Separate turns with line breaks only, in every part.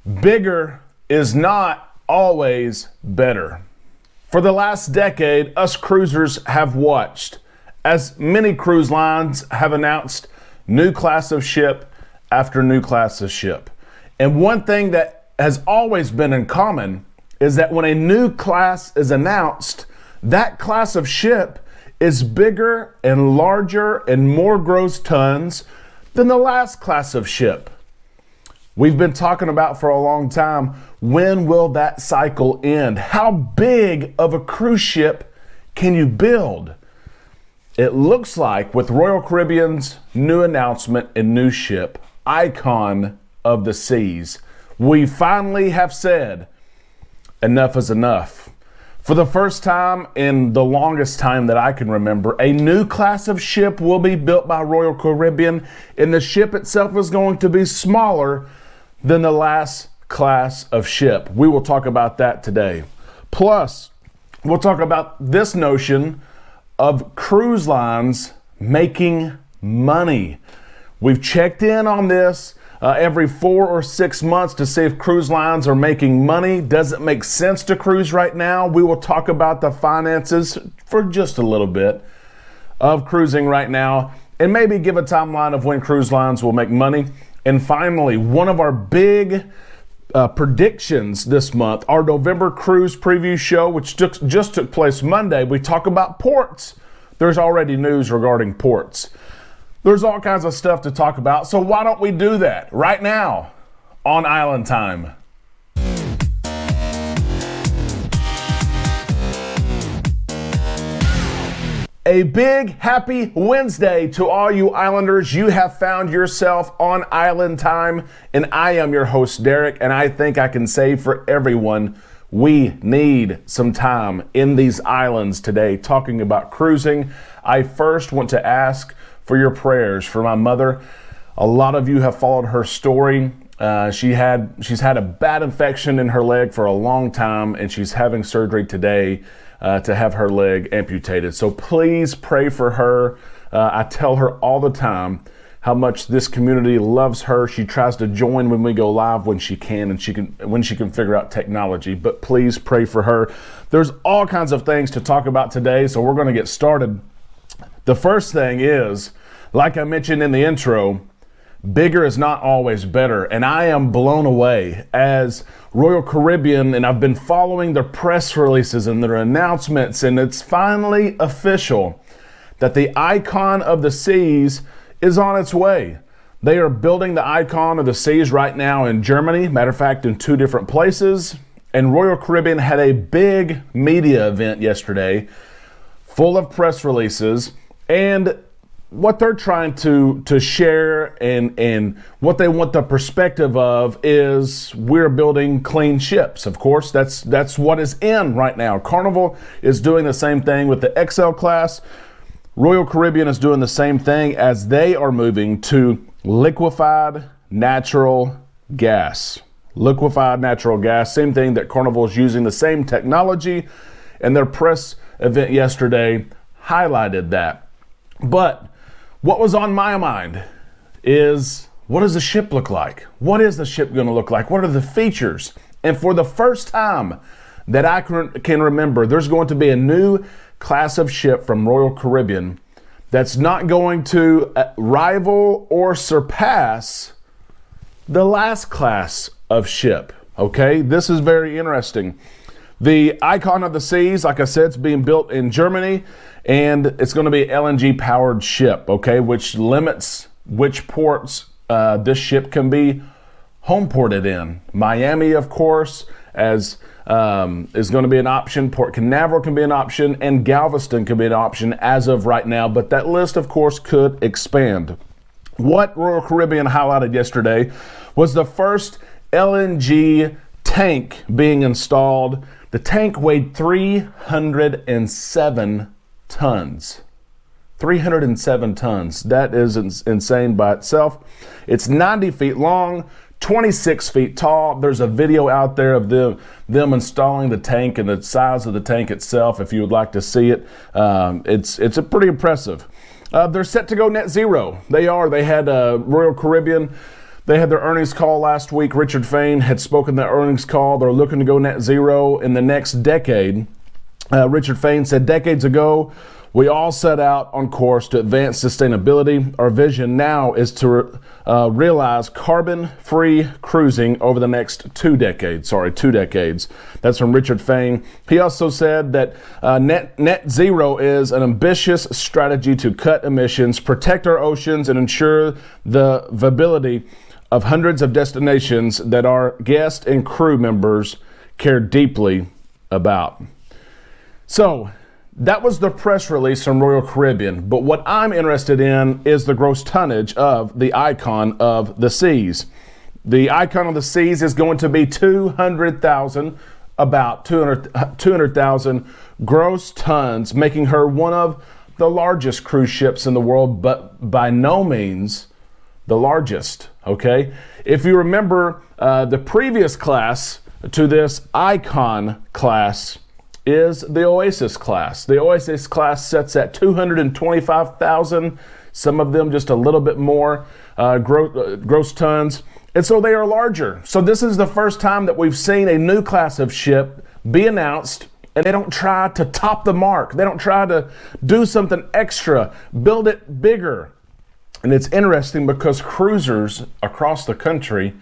Bigger is not always better. For the last decade, us cruisers have watched as many cruise lines have announced new class of ship after new class of ship. And one thing that has always been in common is that when a new class is announced, that class of ship is bigger and larger and more gross tons than the last class of ship. We've been talking about for a long time, when will that cycle end? How big of a cruise ship can you build? It looks like with Royal Caribbean's new announcement and new ship, Icon of the Seas, we finally have said, enough is enough. For the first time in the longest time that I can remember, a new class of ship will be built by Royal Caribbean, and the ship itself is going to be smaller than the last class of ship. We will talk about that today. Plus, we'll talk about this notion of cruise lines making money. We've checked in on this every 4 or 6 months to see if cruise lines are making money. Does it make sense to cruise right now? We will talk about the finances for just a little bit of cruising right now and maybe give a timeline of when cruise lines will make money. And finally, one of our big predictions this month, our November cruise preview show, which just took place Monday, we talk about ports. There's already news regarding ports. There's all kinds of stuff to talk about, so why don't we do that right now on Island Time? A big happy Wednesday to all you islanders. You have found yourself on Island Time, and I am your host, Derek, and I think I can say for everyone, we need some time in these islands today talking about cruising. I first want to ask for your prayers for my mother. A lot of you have followed her story. She's had a bad infection in her leg for a long time, and she's having surgery today to have her leg amputated. So please pray for her. I tell her all the time how much this community loves her. She tries to join when we go live when she can, and when she can figure out technology. But please pray for her. There's all kinds of things to talk about today, so we're going to get started. The first thing is, like I mentioned in the intro, bigger is not always better. And I am blown away as Royal Caribbean, and I've been following their press releases and their announcements, and it's finally official that the Icon of the Seas is on its way. They are building the Icon of the Seas right now in Germany, matter of fact, in 2 different places. And Royal Caribbean had a big media event yesterday, full of press releases, and what they're trying to share and what they want the perspective of is we're building clean ships. Of course, that's what is in right now. Carnival is doing the same thing with the XL class. Royal Caribbean is doing the same thing as they are moving to liquefied natural gas. Liquefied natural gas, same thing that Carnival is using, the same technology, and their press event yesterday highlighted that. But what was on my mind is, what does the ship look like? What is the ship going to look like? What are the features? And for the first time that I can remember, there's going to be a new class of ship from Royal Caribbean that's not going to rival or surpass the last class of ship. Okay, this is very interesting. The Icon of the Seas, like I said, it's being built in Germany, and it's going to be an LNG powered ship, okay, which limits which ports this ship can be home ported in. Miami, of course, as is going to be an option. Port Canaveral can be an option, and Galveston can be an option as of right now, but that list, of course, could expand. What Royal Caribbean highlighted yesterday was the first LNG tank being installed. The tank weighed 307 tons. 307 tons. That is insane by itself. It's 90 feet long, 26 feet tall. There's a video out there of them installing the tank and the size of the tank itself. If you would like to see it, it's a pretty impressive. They're set to go net zero. They had Royal Caribbean. They had their earnings call last week. Richard Fain had spoken that earnings call. They're looking to go net zero in the next decade. Richard Fain said, decades ago, we all set out on course to advance sustainability. Our vision now is to realize carbon-free cruising over the next 2 decades. That's from Richard Fain. He also said that net zero is an ambitious strategy to cut emissions, protect our oceans, and ensure the viability of hundreds of destinations that our guests and crew members care deeply about. So that was the press release from Royal Caribbean. But what I'm interested in is the gross tonnage of the Icon of the Seas. The Icon of the Seas is going to be 200,000, about 200,000 gross tons, making her one of the largest cruise ships in the world, but by no means the largest, okay? If you remember, the previous class to this Icon class is the Oasis class. The Oasis class sets at 225,000, some of them just a little bit more gross tons, and so they are larger. So this is the first time that we've seen a new class of ship be announced, and they don't try to top the mark. They don't try to do something extra, build it bigger. And it's interesting because cruisers across the country,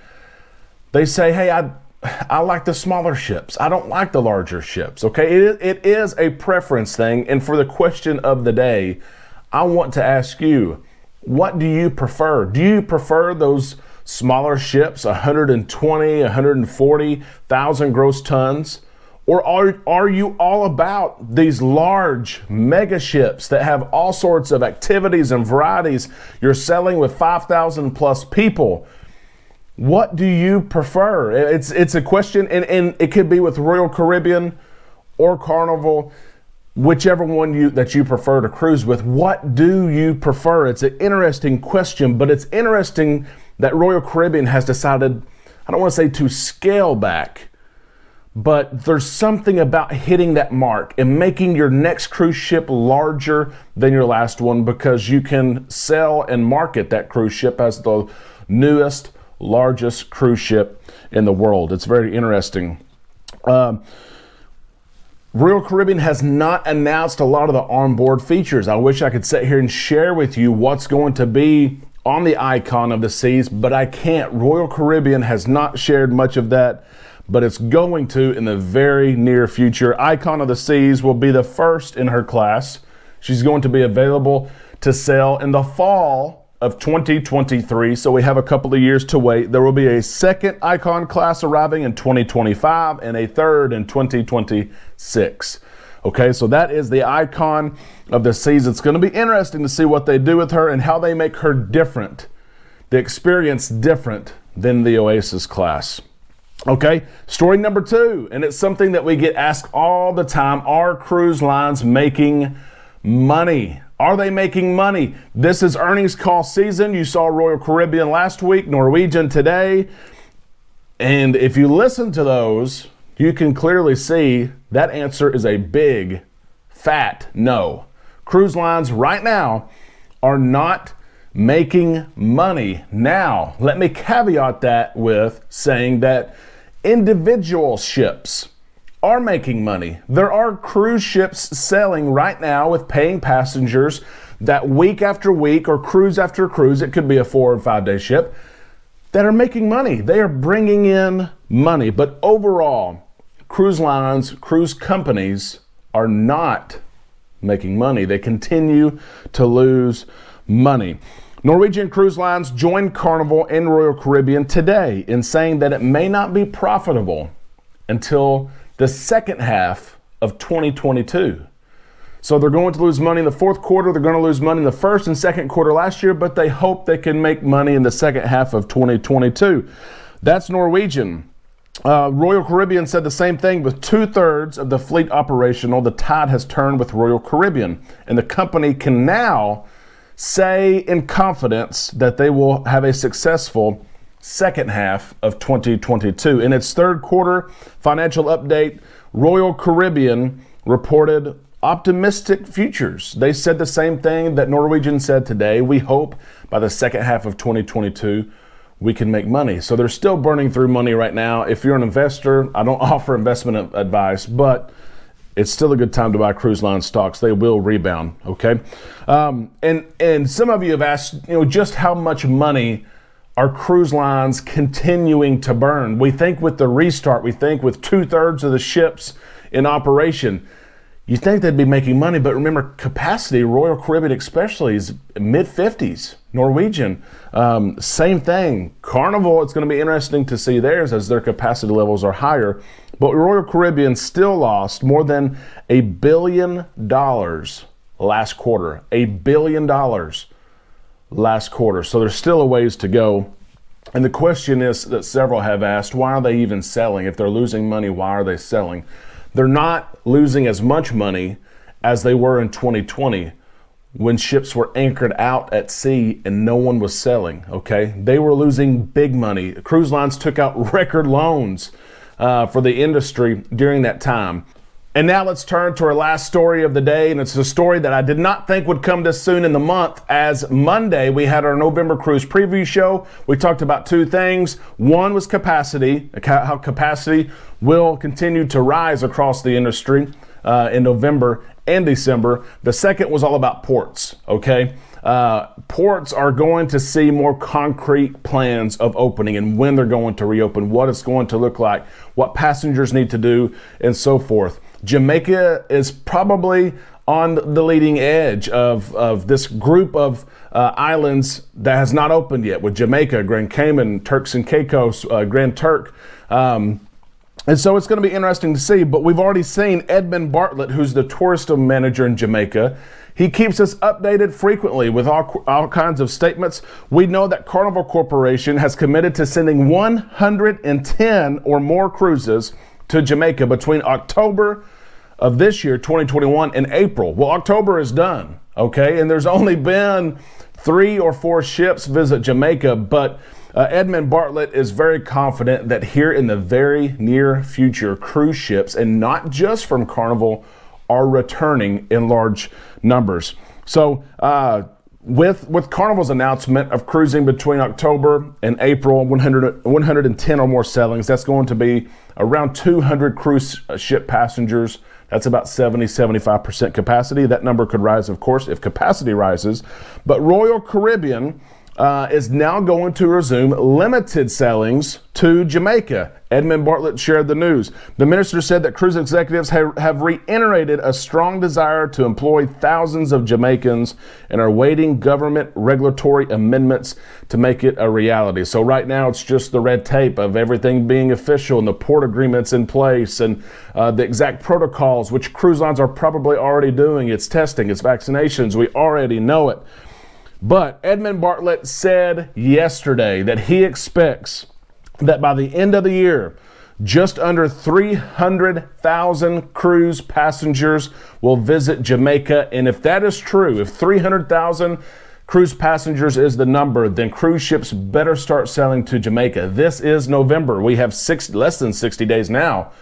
they say, hey, I like the smaller ships. I don't like the larger ships, okay? It is a preference thing. And for the question of the day, I want to ask you, what do you prefer? Do you prefer those smaller ships, 120, 140,000 gross tons? Or are you all about these large mega ships that have all sorts of activities and varieties? You're sailing with 5,000 plus people. What do you prefer? It's a question, and it could be with Royal Caribbean or Carnival, whichever one that you prefer to cruise with. What do you prefer? It's an interesting question, but it's interesting that Royal Caribbean has decided, I don't want to say to scale back, but there's something about hitting that mark and making your next cruise ship larger than your last one, because you can sell and market that cruise ship as the newest, largest cruise ship in the world. It's very interesting. Royal Caribbean has not announced a lot of the onboard features. I wish I could sit here and share with you what's going to be on the Icon of the Seas, but I can't. Royal Caribbean has not shared much of that, but it's going to in the very near future. Icon of the Seas will be the first in her class. She's going to be available to sail in the fall of 2023, so we have a couple of years to wait. There will be a second Icon class arriving in 2025 and a third in 2026. Okay, so that is the Icon of the Seas. It's going to be interesting to see what they do with her and how they make her different, the experience different than the Oasis class. Okay, story number 2, and it's something that we get asked all the time. Are cruise lines making money? Are they making money? This is earnings call season. You saw Royal Caribbean last week, Norwegian today. And if you listen to those, you can clearly see that answer is a big, fat no. Cruise lines right now are not making money. Now, let me caveat that with saying that individual ships are making money. There are cruise ships sailing right now with paying passengers that week after week or cruise after cruise, it could be a 4 or 5 day ship, that are making money. They are bringing in money. But overall, cruise lines, cruise companies are not making money. They continue to lose money. Norwegian Cruise Lines joined Carnival and Royal Caribbean today in saying that it may not be profitable until the second half of 2022. So they're going to lose money in the fourth quarter. They're going to lose money in the first and second quarter last year, but they hope they can make money in the second half of 2022. That's Norwegian. Royal Caribbean said the same thing. With 2/3 of the fleet operational, the tide has turned with Royal Caribbean, and the company can now say in confidence that they will have a successful second half of 2022. In its third quarter financial update, Royal Caribbean reported optimistic futures. They said the same thing that Norwegian said today. We hope by the second half of 2022, we can make money. So they're still burning through money right now. If you're an investor, I don't offer investment advice, but it's still a good time to buy cruise line stocks. They will rebound, okay? And some of you have asked, just how much money are cruise lines continuing to burn? We think with the restart, we think with 2/3 of the ships in operation, you think they'd be making money, but remember capacity, Royal Caribbean especially, is mid-50s. Norwegian, same thing. Carnival, it's going to be interesting to see theirs as their capacity levels are higher. But Royal Caribbean still lost more than $1 billion last quarter. $1 billion last quarter. So there's still a ways to go. And the question is that several have asked, why are they even selling? If they're losing money, why are they selling? They're not losing as much money as they were in 2020 when ships were anchored out at sea and no one was selling, okay? They were losing big money. Cruise lines took out record loans for the industry during that time. And now let's turn to our last story of the day, and it's a story that I did not think would come this soon in the month. As Monday, we had our November cruise preview show. We talked about two things. One was capacity, how capacity will continue to rise across the industry in November and December. The second was all about ports, okay? Ports are going to see more concrete plans of opening and when they're going to reopen, what it's going to look like, what passengers need to do, and so forth. Jamaica is probably on the leading edge of this group of islands that has not opened yet, with Jamaica, Grand Cayman, Turks and Caicos, Grand Turk. And so it's going to be interesting to see, but we've already seen Edmund Bartlett, who's the tourism manager in Jamaica. He keeps us updated frequently with all kinds of statements. We know that Carnival Corporation has committed to sending 110 or more cruises to Jamaica between October of this year, 2021, and April. Well, October is done, okay? And there's only been 3 or 4 ships visit Jamaica, but Edmund Bartlett is very confident that here in the very near future, cruise ships, and not just from Carnival, are returning in large numbers. So with Carnival's announcement of cruising between October and April, 110 or more sailings, that's going to be around 200 cruise ship passengers. That's about 70-75% capacity. That number could rise, of course, if capacity rises. But Royal Caribbean is now going to resume limited sailings to Jamaica. Edmund Bartlett shared the news. The minister said that cruise executives have reiterated a strong desire to employ thousands of Jamaicans and are waiting government regulatory amendments to make it a reality. So right now it's just the red tape of everything being official and the port agreements in place and the exact protocols, which cruise lines are probably already doing. It's testing, it's vaccinations. We already know it. But Edmund Bartlett said yesterday that he expects that by the end of the year, just under 300,000 cruise passengers will visit Jamaica. And if that is true, if 300,000 cruise passengers is the number, then cruise ships better start sailing to Jamaica. This is November. We have less than 60 days now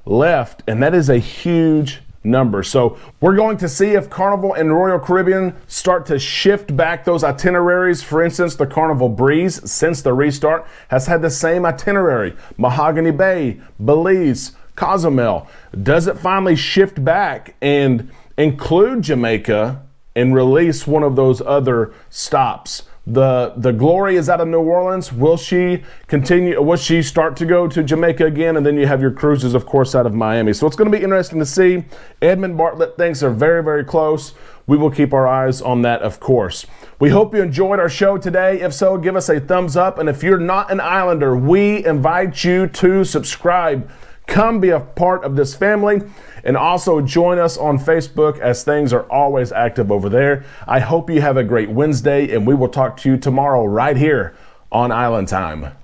left, and that is a huge number. So we're going to see if Carnival and Royal Caribbean start to shift back those itineraries. For instance, the Carnival Breeze, since the restart, has had the same itinerary. Mahogany Bay, Belize, Cozumel. Does it finally shift back and include Jamaica and release one of those other stops? The Glory is out of New Orleans. Will she continue? Will she start to go to Jamaica again? And then you have your cruises, of course, out of Miami. So it's going to be interesting to see. Edmund Bartlett thinks they're very, very close. We will keep our eyes on that, of course. We hope you enjoyed our show today. If so, give us a thumbs up. And if you're not an Islander, we invite you to subscribe. Come be a part of this family, and also join us on Facebook, as things are always active over there. I hope you have a great Wednesday, and we will talk to you tomorrow right here on Island Time.